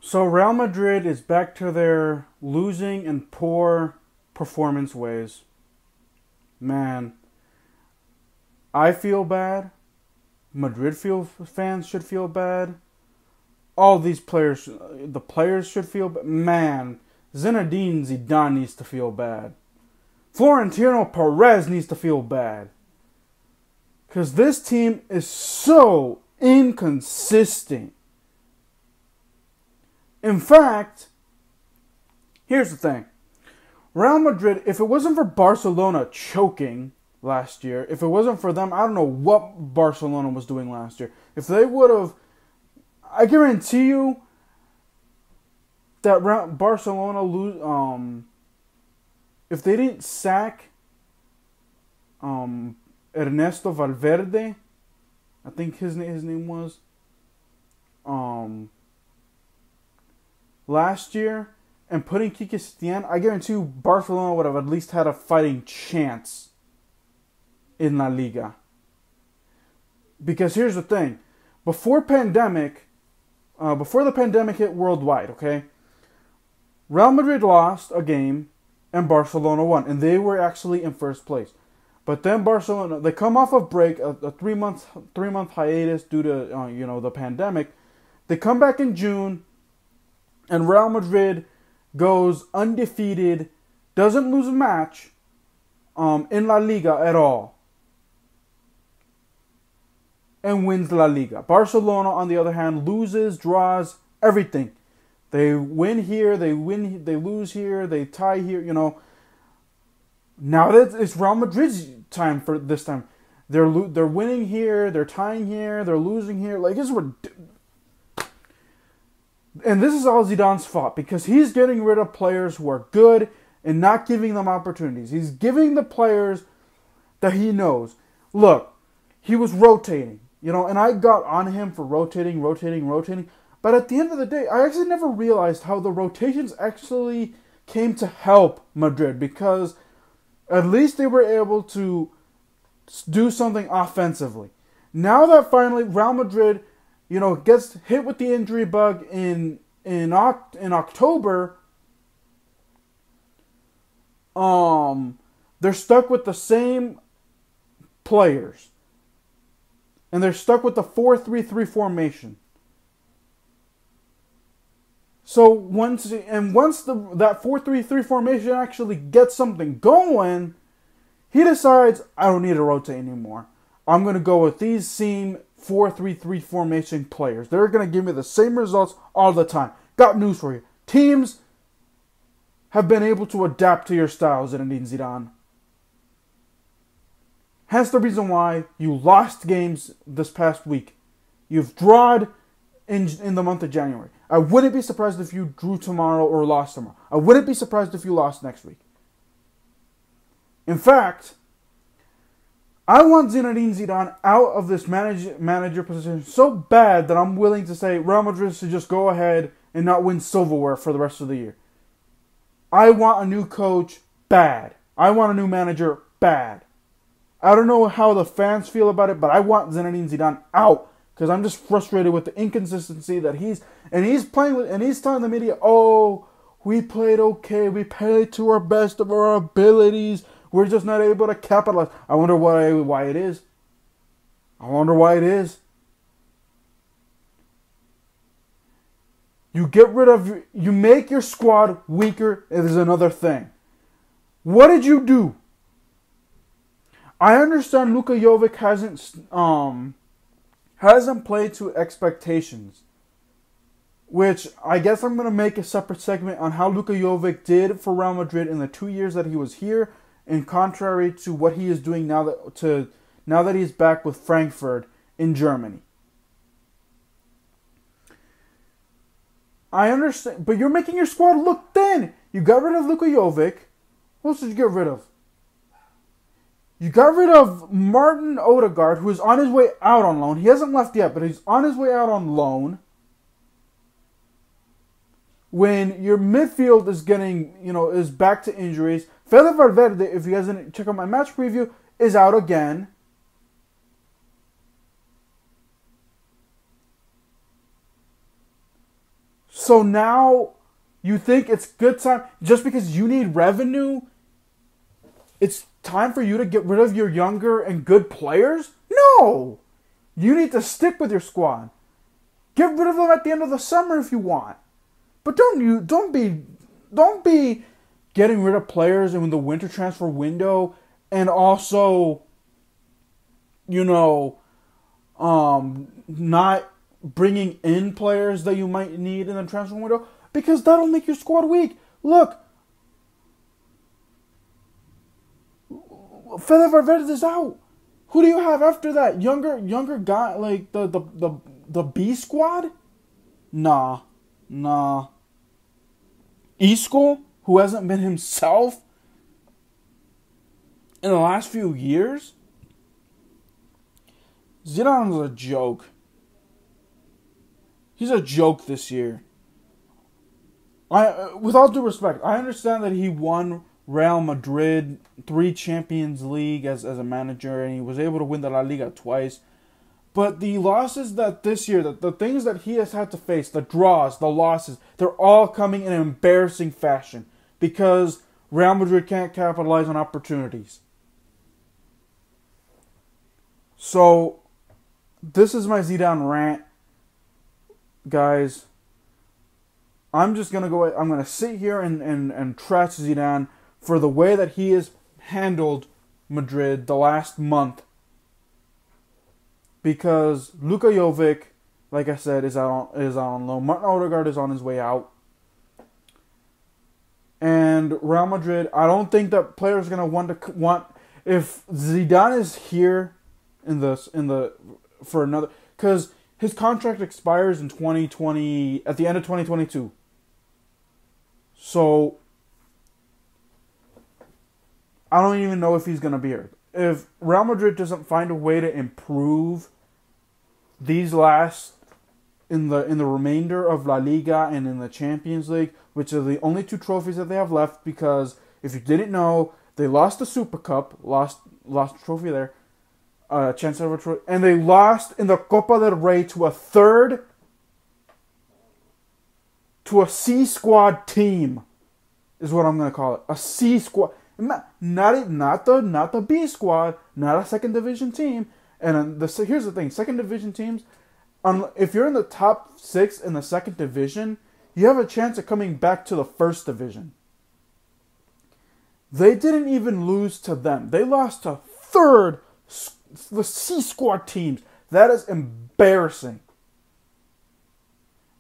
So Real Madrid is back to their losing and poor performance ways. Man, I feel bad. Fans should feel bad. All these players, the players should feel bad. Man, Zinedine Zidane needs to feel bad. Florentino Perez needs to feel bad. Because this team is so inconsistent. In fact, here's the thing. Real Madrid, if it wasn't for Barcelona choking last year, if it wasn't for them, I don't know what Barcelona was doing last year. If they would have, I guarantee you that Barcelona lose. If they didn't sack Ernesto Valverde, I think his name was last year, and putting Quique Setién, I guarantee you Barcelona would have at least had a fighting chance in La Liga. Because here's the thing. Before the pandemic hit worldwide, okay, Real Madrid lost a game and Barcelona won, and they were actually in first place. But then Barcelona, they come off of break, a 3-month hiatus due to the pandemic. They come back in June, and Real Madrid goes undefeated, doesn't lose a match in La Liga at all, and wins La Liga. Barcelona, on the other hand, loses, draws, everything. They win here, they lose here, they tie here, Now that it's Real Madrid's time for this time. They're winning here, they're tying here, they're losing here. Like, and this is all Zidane's fault, because he's getting rid of players who are good and not giving them opportunities. He's giving the players that he knows. Look, he was rotating, and I got on him for rotating. But at the end of the day, I actually never realized how the rotations actually came to help Madrid, because at least they were able to do something offensively. Now that finally Real Madrid, gets hit with the injury bug in October, they're stuck with the same players, and they're stuck with the 4-3-3 formation. So once that 4-3-3 formation actually gets something going, he decides, I don't need to rotate anymore. I'm going to go with these same 4-3-3 formation players. They're going to give me the same results all the time. Got news for you. Teams have been able to adapt to your style, Zinedine Zidane. Hence the reason why you lost games this past week. You've drawn in the month of January. I wouldn't be surprised if you drew tomorrow or lost tomorrow. I wouldn't be surprised if you lost next week. In fact, I want Zinedine Zidane out of this manager position so bad that I'm willing to say Real Madrid should just go ahead and not win silverware for the rest of the year. I want a new coach bad. I want a new manager bad. I don't know how the fans feel about it, but I want Zinedine Zidane out, because I'm just frustrated with the inconsistency that he's playing with, and he's telling the media, "Oh, we played okay. We played to our best of our abilities. We're just not able to capitalize." I wonder why it is. You make your squad weaker. It is another thing. What did you do? I understand Luka Jovic hasn't played to expectations, which I guess I'm going to make a separate segment on how Luka Jovic did for Real Madrid in the 2 years that he was here, and contrary to what he is doing now that he's back with Frankfurt in Germany. I understand, but you're making your squad look thin. You got rid of Luka Jovic. What else did you get rid of? You got rid of Martin Odegaard, who is on his way out on loan. He hasn't left yet, but he's on his way out on loan. When your midfield is back to injuries. Fede Valverde, if you guys didn't check out my match preview, is out again. So now you think it's good time, just because you need revenue, it's time for you to get rid of your younger and good players? No! You need to stick with your squad. Get rid of them at the end of the summer if you want. But don't be getting rid of players in the winter transfer window and also, not bringing in players that you might need in the transfer window, because that'll make your squad weak. Look, Fede Valverde is out. Who do you have after that? Younger guy, like the B squad? Nah. Isco, who hasn't been himself in the last few years? Zidane's a joke. He's a joke this year. With all due respect, I understand that he won Real Madrid 3 Champions League as a manager, and he was able to win the La Liga twice. But the losses that this year, the things that he has had to face, the draws, the losses, they're all coming in an embarrassing fashion because Real Madrid can't capitalize on opportunities. So, this is my Zidane rant. Guys, I'm going to sit here and trash Zidane for the way that he has handled Madrid the last month. Because Luka Jovic, like I said, is out on loan. Martin Odegaard is on his way out. And Real Madrid, I don't think that players are going to want if Zidane is here for another, because his contract expires in 2020, at the end of 2022. So I don't even know if he's going to be here. If Real Madrid doesn't find a way to improve these last in the remainder of La Liga and in the Champions League, which are the only 2 trophies that they have left, because if you didn't know, they lost the Super Cup, lost a trophy there, chance of a trophy, and they lost in the Copa del Rey to a C squad team, is what I'm gonna call it, a C squad. Not the B squad, not a second division team. And here's the thing: second division teams, if you're in the top 6 in the second division, you have a chance of coming back to the first division. They didn't even lose to them; they lost to the C squad teams. That is embarrassing.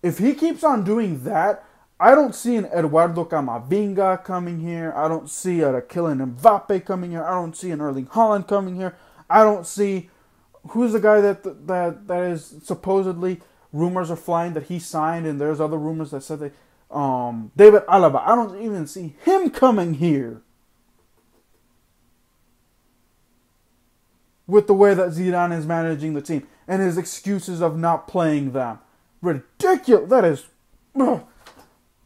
If he keeps on doing that, I don't see an Eduardo Camavinga coming here. I don't see a Kylian Mbappe coming here. I don't see an Erling Haaland coming here. I don't see who's the guy that is supposedly rumors are flying that he signed, and there's other rumors that said David Alaba. I don't even see him coming here. With the way that Zidane is managing the team and his excuses of not playing them, ridiculous. That is.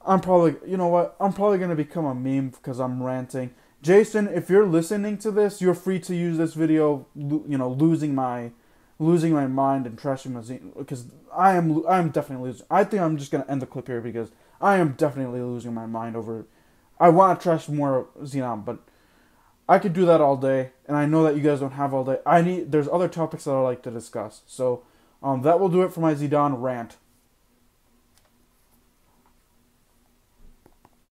I'm probably going to become a meme because I'm ranting. Jason, if you're listening to this, you're free to use this video, losing my mind and trashing my Zidane, because I'm definitely losing. I think I'm just going to end the clip here because I am definitely losing my mind over it. I want to trash more Zidane, but I could do that all day, and I know that you guys don't have all day. There's other topics that I like to discuss. So, that will do it for my Zidane rant.